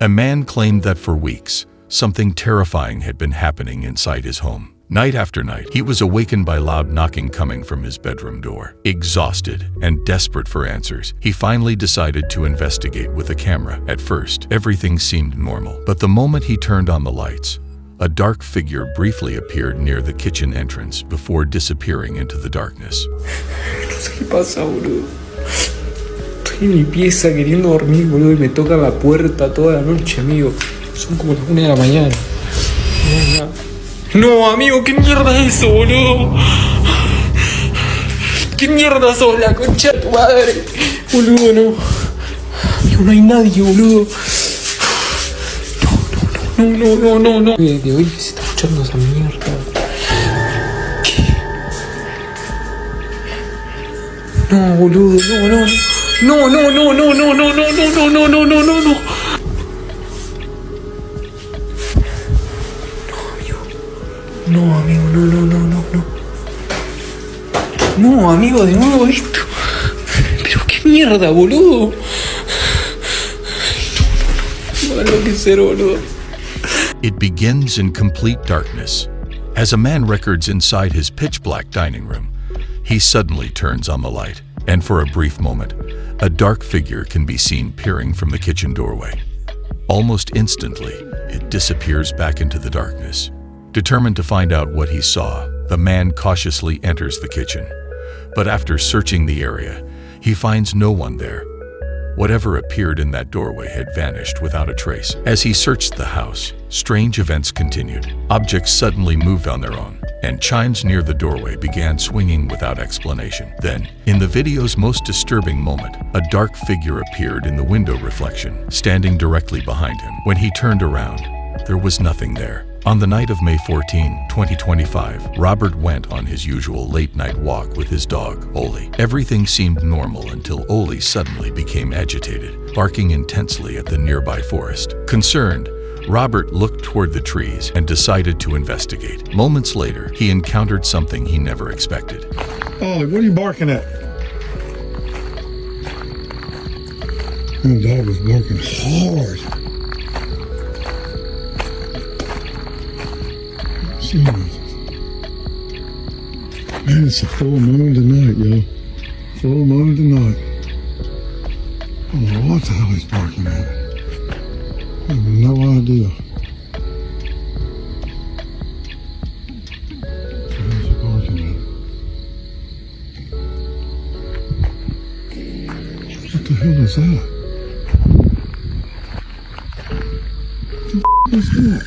A man claimed that for weeks, something terrifying had been happening inside his home. Night after night, he was awakened by loud knocking coming from his bedroom door. Exhausted and desperate for answers, he finally decided to investigate with a camera. At first, everything seemed normal, but the moment he turned on the lights, a dark figure briefly appeared near the kitchen entrance before disappearing into the darkness. No sé qué pasa, boludo. Estoy en mi pieza queriendo dormir, boludo, y me toca la puerta toda la noche, amigo. Son como las 1 de la mañana. No, amigo, ¿qué mierda es eso, boludo? ¿Qué mierda sos, la concha de tu madre? Boludo, no. Amigo, no hay nadie, boludo. No. De hoy se está escuchando esa mierda. ¿Qué? No, boludo, no. No. No, amigo, no. No, amigo, de nuevo esto. Pero qué mierda, boludo. No va a enloquecer, boludo. It begins in complete darkness. As a man records inside his pitch-black dining room, he suddenly turns on the light, and for a brief moment, a dark figure can be seen peering from the kitchen doorway. Almost instantly, it disappears back into the darkness. Determined to find out what he saw, the man cautiously enters the kitchen. But after searching the area, he finds no one there. Whatever appeared in that doorway had vanished without a trace. As he searched the house, strange events continued. Objects suddenly moved on their own, and chimes near the doorway began swinging without explanation. Then, in the video's most disturbing moment, a dark figure appeared in the window reflection, standing directly behind him. When he turned around, there was nothing there. On the night of May 14, 2025, Robert went on his usual late-night walk with his dog, Oli. Everything seemed normal until Oli suddenly became agitated, barking intensely at the nearby forest. Concerned, Robert looked toward the trees and decided to investigate. Moments later, he encountered something he never expected. Ollie, what are you barking at? My dog was barking hard. Man, it's a full moon tonight, yo. Full moon tonight. I don't know what the hell he's barking at. I have no idea. What is he barking at? What the hell is that? What the is that?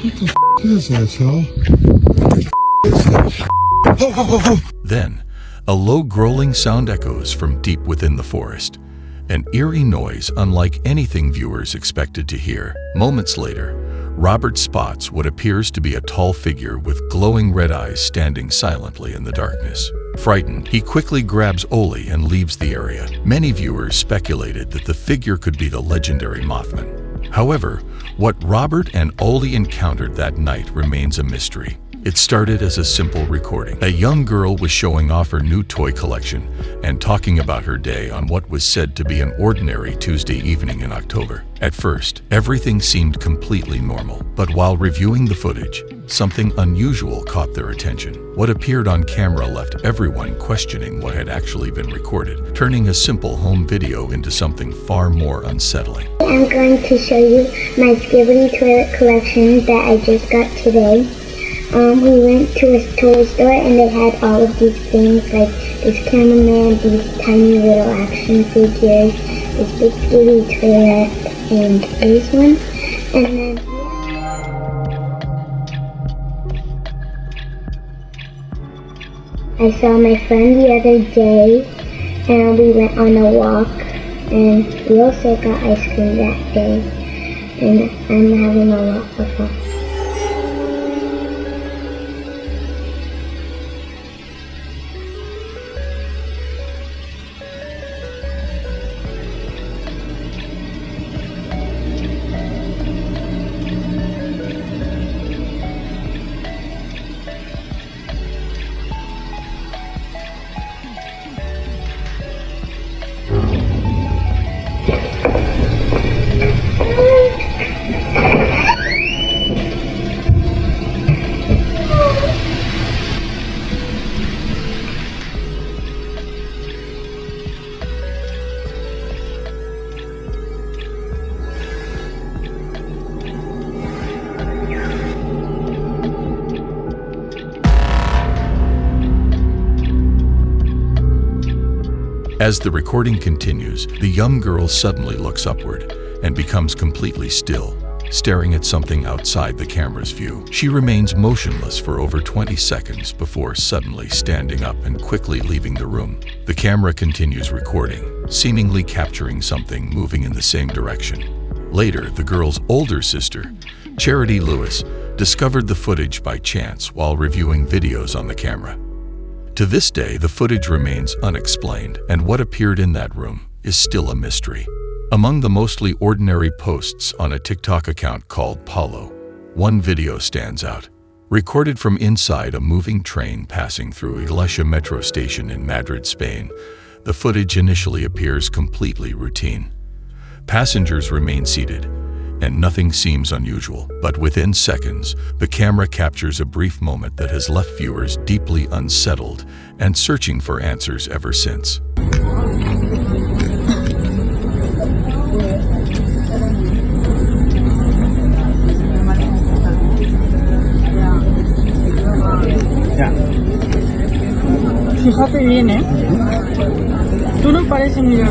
What is that, y'all? Then, a low growling sound echoes from deep within the forest, an eerie noise unlike anything viewers expected to hear. Moments later, Robert spots what appears to be a tall figure with glowing red eyes standing silently in the darkness. Frightened, he quickly grabs Oli and leaves the area. Many viewers speculated that the figure could be the legendary Mothman. However, what Robert and Oli encountered that night remains a mystery. It started as a simple recording. A young girl was showing off her new toy collection and talking about her day on what was said to be an ordinary Tuesday evening in October. At first, everything seemed completely normal, but while reviewing the footage, something unusual caught their attention. What appeared on camera left everyone questioning what had actually been recorded, turning a simple home video into something far more unsettling. I'm going to show you my Skibidi toilet collection that I just got today. We went to a toy store and they had all of these things like this cameraman, these tiny little action figures, this big Skibidi toilet, and this one. And then I saw my friend the other day and we went on a walk and we also got ice cream that day and I'm having a lot of fun. As the recording continues, the young girl suddenly looks upward and becomes completely still, staring at something outside the camera's view. She remains motionless for over 20 seconds before suddenly standing up and quickly leaving the room. The camera continues recording, seemingly capturing something moving in the same direction. Later, the girl's older sister, Charity Lewis, discovered the footage by chance while reviewing videos on the camera. To this day, the footage remains unexplained, and what appeared in that room is still a mystery. Among the mostly ordinary posts on a TikTok account called Paulo, one video stands out. Recorded from inside a moving train passing through Iglesia metro station in Madrid, Spain, the footage initially appears completely routine. Passengers remain seated, and nothing seems unusual, but within seconds, the camera captures a brief moment that has left viewers deeply unsettled and searching for answers ever since. Fíjate bien, ¿eh? Tú no pareces muy...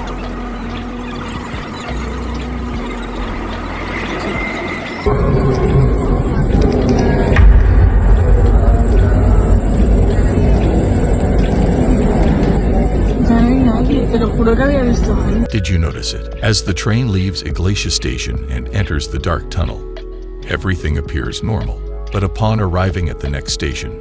Did you notice it? As the train leaves Iglesia station and enters the dark tunnel, everything appears normal. But upon arriving at the next station,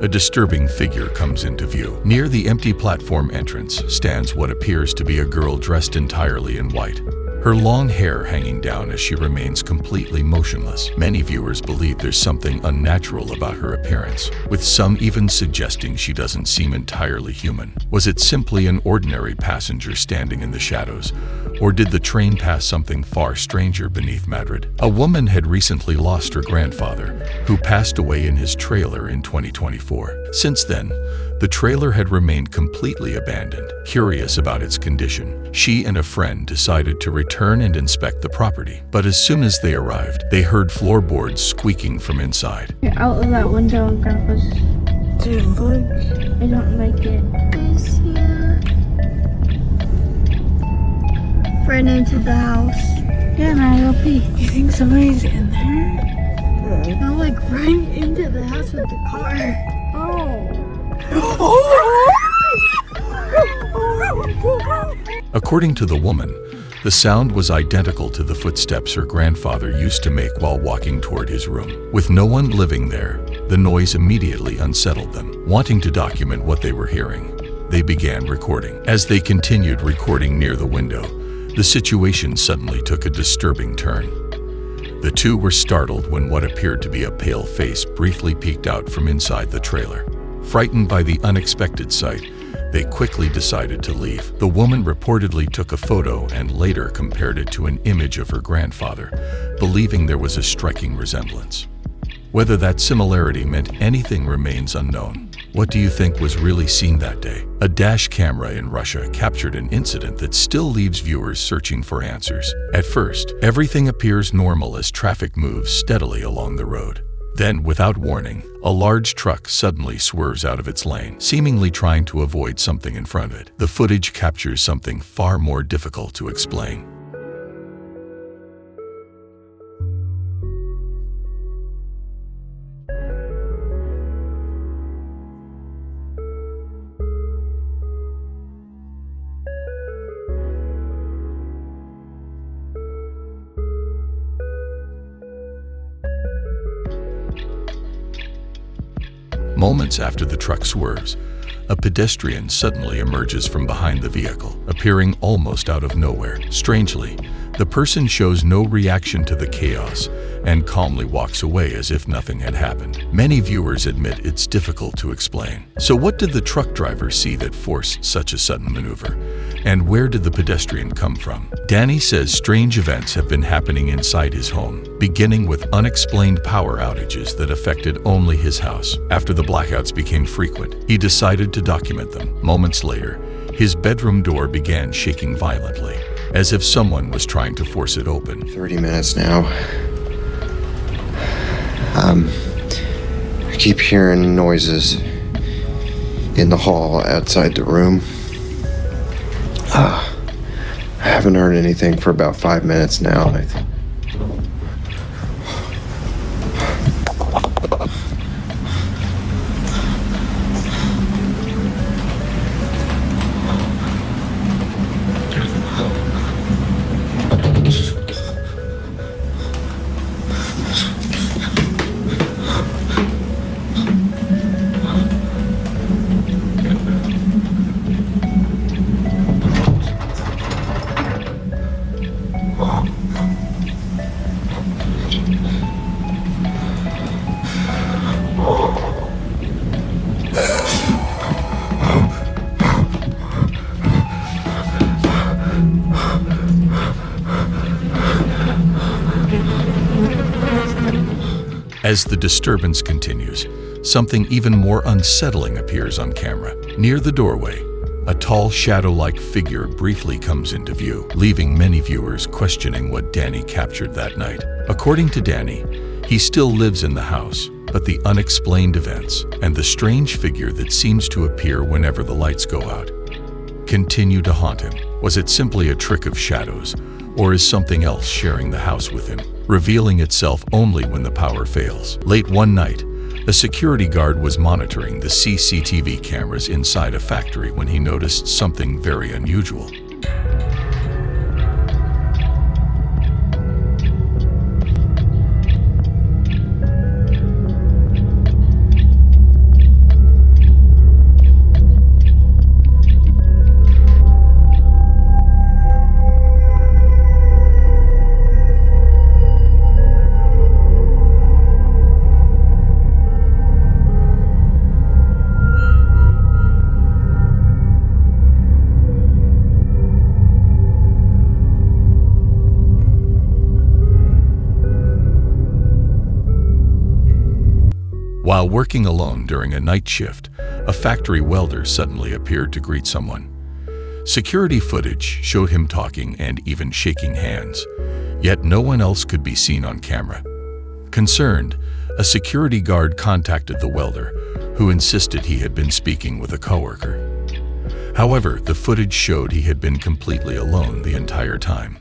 a disturbing figure comes into view. Near the empty platform entrance stands what appears to be a girl dressed entirely in white, her long hair hanging down as she remains completely motionless. Many viewers believe there's something unnatural about her appearance, with some even suggesting she doesn't seem entirely human. Was it simply an ordinary passenger standing in the shadows, or did the train pass something far stranger beneath Madrid? A woman had recently lost her grandfather, who passed away in his trailer in 2024. Since then, the trailer had remained completely abandoned. Curious about its condition, she and a friend decided to return and inspect the property. But as soon as they arrived, they heard floorboards squeaking from inside. You're out of that window, Grandpa's. Dude, look. I don't like it. It's here. Right into the house. Yeah, man, go pee. You think somebody's in there? No, like right into the house with the car. According to the woman, the sound was identical to the footsteps her grandfather used to make while walking toward his room. With no one living there, the noise immediately unsettled them. Wanting to document what they were hearing, they began recording. As they continued recording near the window, the situation suddenly took a disturbing turn. The two were startled when what appeared to be a pale face briefly peeked out from inside the trailer. Frightened by the unexpected sight, they quickly decided to leave. The woman reportedly took a photo and later compared it to an image of her grandfather, believing there was a striking resemblance. Whether that similarity meant anything remains unknown. What do you think was really seen that day? A dash camera in Russia captured an incident that still leaves viewers searching for answers. At first, everything appears normal as traffic moves steadily along the road. Then, without warning, a large truck suddenly swerves out of its lane, seemingly trying to avoid something in front of it. The footage captures something far more difficult to explain. Moments after the truck swerves, a pedestrian suddenly emerges from behind the vehicle, appearing almost out of nowhere. Strangely, the person shows no reaction to the chaos and calmly walks away as if nothing had happened. Many viewers admit it's difficult to explain. So what did the truck driver see that forced such a sudden maneuver? And where did the pedestrian come from? Danny says strange events have been happening inside his home, beginning with unexplained power outages that affected only his house. After the blackouts became frequent, he decided to document them. Moments later, his bedroom door began shaking violently, as if someone was trying to force it open. 30 minutes now. I keep hearing noises in the hall outside the room. I haven't heard anything for about 5 minutes now. As the disturbance continues, something even more unsettling appears on camera. Near the doorway, a tall shadow-like figure briefly comes into view, leaving many viewers questioning what Danny captured that night. According to Danny, he still lives in the house, but the unexplained events and the strange figure that seems to appear whenever the lights go out continue to haunt him. Was it simply a trick of shadows, or is something else sharing the house with him, revealing itself only when the power fails? Late one night, a security guard was monitoring the CCTV cameras inside a factory when he noticed something very unusual. While working alone during a night shift, a factory welder suddenly appeared to greet someone. Security footage showed him talking and even shaking hands, yet no one else could be seen on camera. Concerned, a security guard contacted the welder, who insisted he had been speaking with a coworker. However, the footage showed he had been completely alone the entire time.